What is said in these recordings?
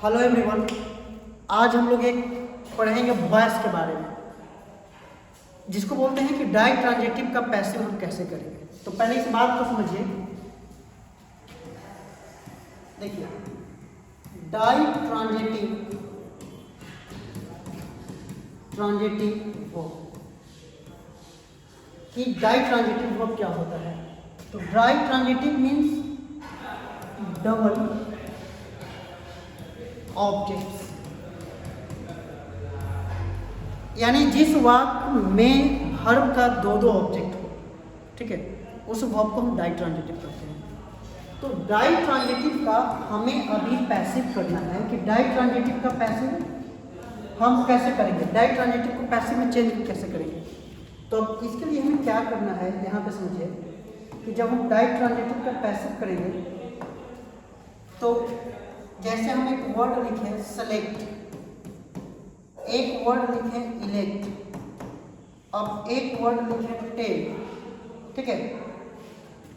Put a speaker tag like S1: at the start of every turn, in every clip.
S1: Hello everyone, आज हम लोग एक पढ़ेंगे वॉइस के बारे में, जिसको बोलते हैं कि डाई ट्रांजिटिव का पैसिव हम कैसे करेंगे। तो पहले इस बात को समझिए। देखिए, डाई ट्रांजिटिव वर्ब कि डाई ट्रांजिटिव वर्ब क्या होता है। तो ditransitive means double objects, यानी जिस वाक्य में वर्ब का दो ऑब्जेक्ट हो, ठीक है, उस वर्ब को हम डाई ट्रांजिटिव कहते हैं। तो डाई ट्रांजिटिव का हमें अभी पैसिव करना है कि डाई ट्रांजिटिव का पैसिव हम कैसे करेंगे, डाई ट्रांजिटिव को पैसिव में चेंज कैसे करेंगे। तो अब इसके लिए हमें क्या करना है, यहाँ पे समझिए कि जब हम डाई ट्रांजिटिव का पैसिव करेंगे तो जैसे हम एक वर्ड लिखें सेलेक्ट, एक वर्ड लिखें इलेक्ट, अब एक वर्ड लिखें टेल, ठीक है।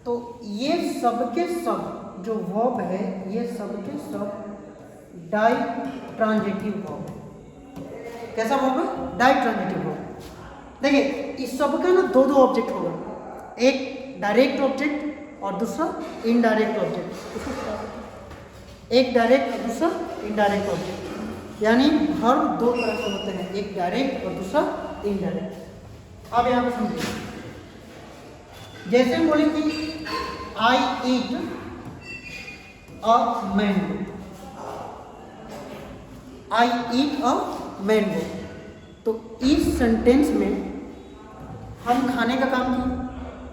S1: तो ये सबके सब जो वर्ब है, ये सबके सब डाई ट्रांजिटिव वर्ब है। कैसा वर्ब है? Ditransitive verb. देखिए, इस सबका ना दो ऑब्जेक्ट होगा, एक डायरेक्ट ऑब्जेक्ट और दूसरा इनडायरेक्ट ऑब्जेक्ट। एक डायरेक्ट और दूसरा इनडायरेक्ट ऑब्जेक्ट, यानी वर्ब दो तरह से होते हैं, एक डायरेक्ट और दूसरा इनडायरेक्ट। अब यहाँ पे समझिए, जैसे हम बोले कि आई ईट a mango, I eat a mango. तो इस सेंटेंस में हम खाने का काम किए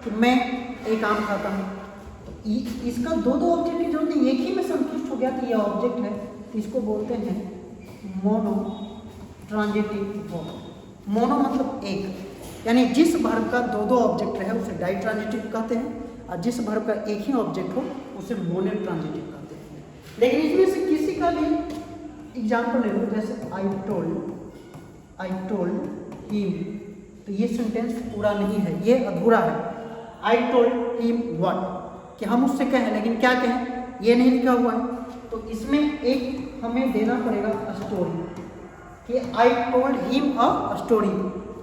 S1: कि मैं एक आम खाता हूँ। इसका दो ऑब्जेक्ट की जरूरत नहीं, एक ही में संतुष्ट हो गया तो ये ऑब्जेक्ट है, तो इसको बोलते हैं मोनो ट्रांजिटिव वर्ब। मोनो मतलब एक, यानी जिस वर्ब का दो ऑब्जेक्ट रहे उसे डाई ट्रांजिटिव कहते हैं, और जिस वर्ब का एक ही ऑब्जेक्ट हो उसे मोनो ट्रांजिटिव कहते हैं। लेकिन इसमें से किसी का भी एग्जाम्पल ले लो, जैसे आई टोल्ड हिम, तो ये सेंटेंस पूरा नहीं है, ये अधूरा है। आई टोल्ड हिम व्हाट, कि हम उससे कहें लेकिन क्या कहें ये नहीं लिखा हुआ है। तो इसमें एक हमें देना पड़ेगा स्टोरी, कि I told him a story.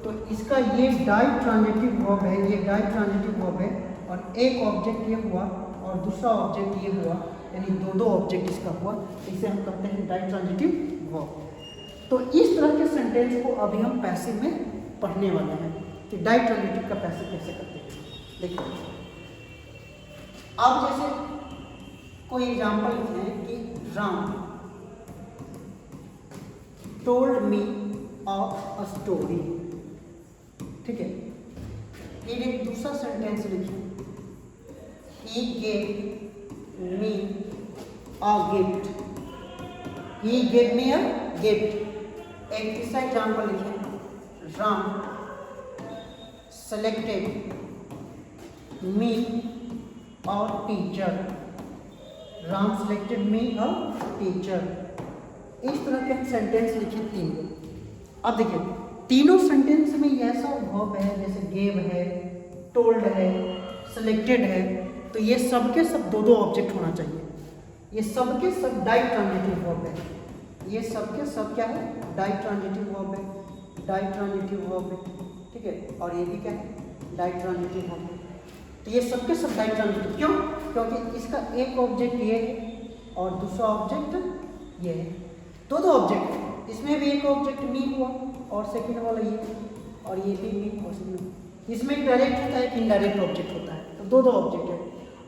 S1: तो इसका ये डाई ट्रांजिटिव वर्ब है, ये डाई ट्रांजिटिव वर्ब है, और एक ऑब्जेक्ट ये हुआ और दूसरा ऑब्जेक्ट ये हुआ, यानी दो ऑब्जेक्ट इसका हुआ, इसे हम कहते हैं डाई ट्रांजिटिव वर्ब। तो इस तरह के सेंटेंस को अभी हम पैसिव में पढ़ने वाले हैं कि डाई ट्रांजिटिव का पैसिव कैसे करते हैं। देखिए, अब जैसे कोई एग्जाम्पल लिखें कि Ram told me a story, ठीक है। फिर एक दूसरा सेंटेंस लिखें, he gave me a gift, he gave me a gift. एक तीसरा एग्जाम्पल लिखें, राम सेलेक्टेड मी और teacher, Ram selected me a teacher. इस तरह के सेंटेंस लिखे तीन। अब देखिए, तीनों सेंटेंस में ऐसा वर्ब है, जैसे गेव है, टोल्ड है, सेलेक्टेड है, तो ये सबके सब दो ऑब्जेक्ट होना चाहिए। ये सबके सब डाई ट्रांजिटिव वर्ब है, ये सबके सब क्या है? डाई ट्रांजिटिव वर्ब है, डाई ट्रांजिटिव वर्ब है, ठीक है। और ये भी क्या है? डाई ट्रांजिटिव वर्ब है। तो ये सबके सब डाई ट्रांजिटिव, क्यों? क्योंकि इसका एक ऑब्जेक्ट ये है और दूसरा ऑब्जेक्ट ये है, दो ऑब्जेक्ट है। इसमें भी एक ऑब्जेक्ट मी हुआ और सेकंड वाला ये, और ये भी मी और सेकंड। इसमें डायरेक्ट होता है कि इनडायरेक्ट ऑब्जेक्ट होता है, तो दो ऑब्जेक्ट है।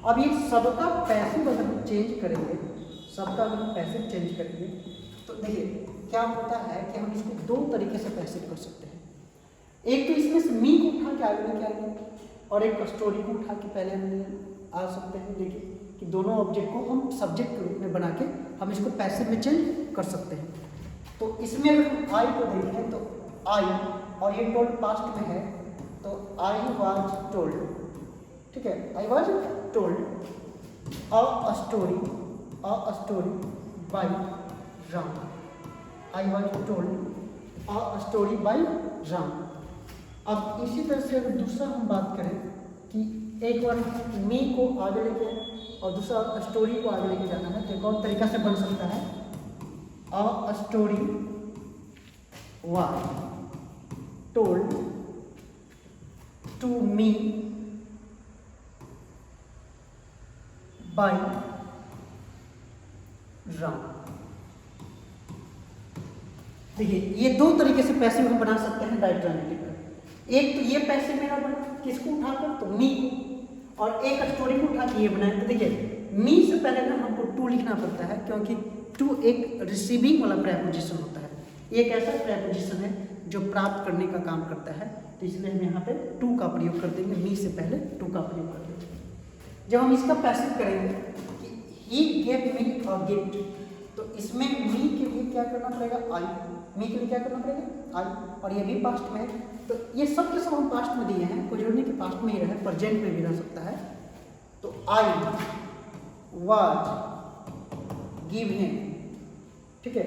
S1: अब ये सबका पैसिव अगर हम चेंज करेंगे, सबका अगर हम पैसिव चेंज करेंगे, तो देखिए क्या होता है कि हम इसको दो तरीके से पैसिव कर सकते हैं। एक तो इसमें से मी को उठा के आगे लेके आएंगे, और एक स्टोरी को उठा के पहले हम आ सकते हैं। देखिए कि दोनों ऑब्जेक्ट को हम सब्जेक्ट के रूप में बना के हम इसको पैसिव में चेंज कर सकते हैं। तो इसमें अगर हम आई को देखें तो आई, और ये टोल्ड पास्ट में है, तो आई वाज टोल्ड, ठीक है, I was told a story by Ram, I was told a story by Ram. अब इसी तरह से अगर दूसरा हम बात करें कि एक बार मी को आगे लेके और दूसरा स्टोरी को आगे लेके जाना है, तो एक और तरीका से बन सकता है A story was told to me by Ram. देखिए ये दो तरीके से पैसिव हम बना सकते हैं डायरेक्ट ट्रांजिटिव का। एक तो ये पैसिव मेरा बना किसको उठाकर, तो मी को, और एक स्टोरी को उठा के ये बनाए। तो देखिए मी से पहले ना हमको टू लिखना पड़ता है, क्योंकि टू एक रिसीविंग वाला प्रेपोजिशन होता है, एक ऐसा प्रेपोजिशन है जो प्राप्त करने का काम करता है। तो इसलिए हम यहाँ पे टू का प्रयोग कर देंगे, मी से पहले टू का प्रयोग कर देंगे। जब हम इसका पैसिव करेंगे He gave me a gift, तो इसमें मी के लिए क्या करना पड़ेगा, आई। मी के लिए क्या करना पड़ेगा, आई, और ये भी पास्ट में है। तो ये सब के सब हम पास्ट में दिए हैं, कोई जरूरी नहीं कि पास्ट में ही रहे, प्रेजेंट में भी रह सकता है। तो आई वाज गिवन, ठीक है,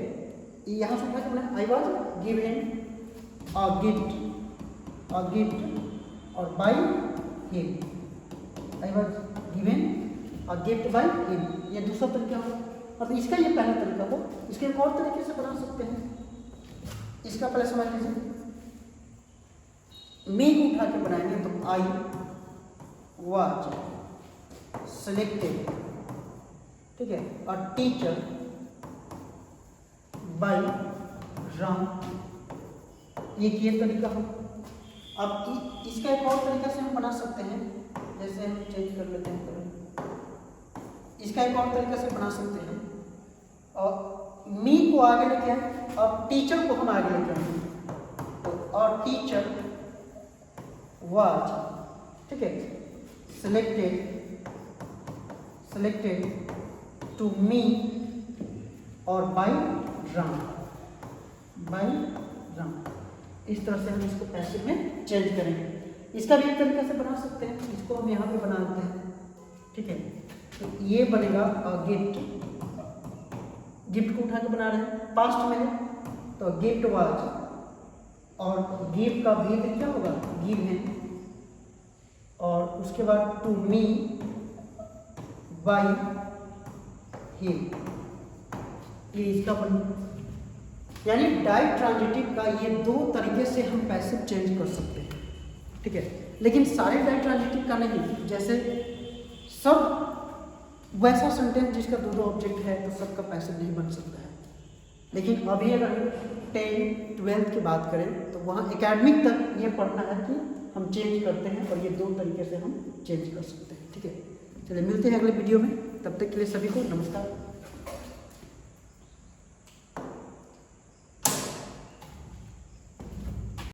S1: यहाँ से क्या करना है, I was given a gift और by him, I was given a gift by him, ये दूसरा तरीका होगा। मतलब इसका ये पहला तरीका हो, इसके एक और तरीके से बना सकते हैं। इसका पहले समझ लीजिए, मी को उठा के बनाएंगे तो आई वाज सिलेक्टेड, ठीक है, और टीचर बाय राम, ये तरीका हो। अब इसका एक और तरीका से हम बना सकते हैं, जैसे हम चेंज कर लेते हैं, इसका एक और तरीका से बना सकते हैं, और मी को आगे लेके आए और टीचर को हम आगे लेके आए, तो और टीचर वाज, ठीक है, सिलेक्टेड टू मी और बाय राम, इस तरह से हम इसको पैसिव में चेंज करेंगे। इसका भी एक तरीका से बना सकते हैं, इसको हम यहाँ पे बना देते हैं, ठीक है। तो ये बनेगा गिफ्ट को उठा के बना रहे हैं, पास्ट में है, तो गिफ्ट वाज, और गिव का भी क्या होगा, गिव है, और उसके बाद टू मी बाय हिम, ये इसका बन, यानी डायरेक्ट ट्रांजिटिव का ये दो तरीके से हम पैसिव चेंज कर सकते हैं, ठीक है। लेकिन सारे डायरेक्ट ट्रांजिटिव का नहीं, जैसे सब वैसा सेंटेंस जिसका दो ऑब्जेक्ट है तो सबका पैसिव नहीं बन सकता है। लेकिन अभी अगर 10, 12 की बात करें तो वहाँ एकेडमिक तक ये पढ़ना है कि हम चेंज करते हैं, और ये दो तरीके से हम चेंज कर सकते हैं, ठीक है। चलिए मिलते हैं अगले वीडियो में, तब तक के लिए सभी को नमस्कार।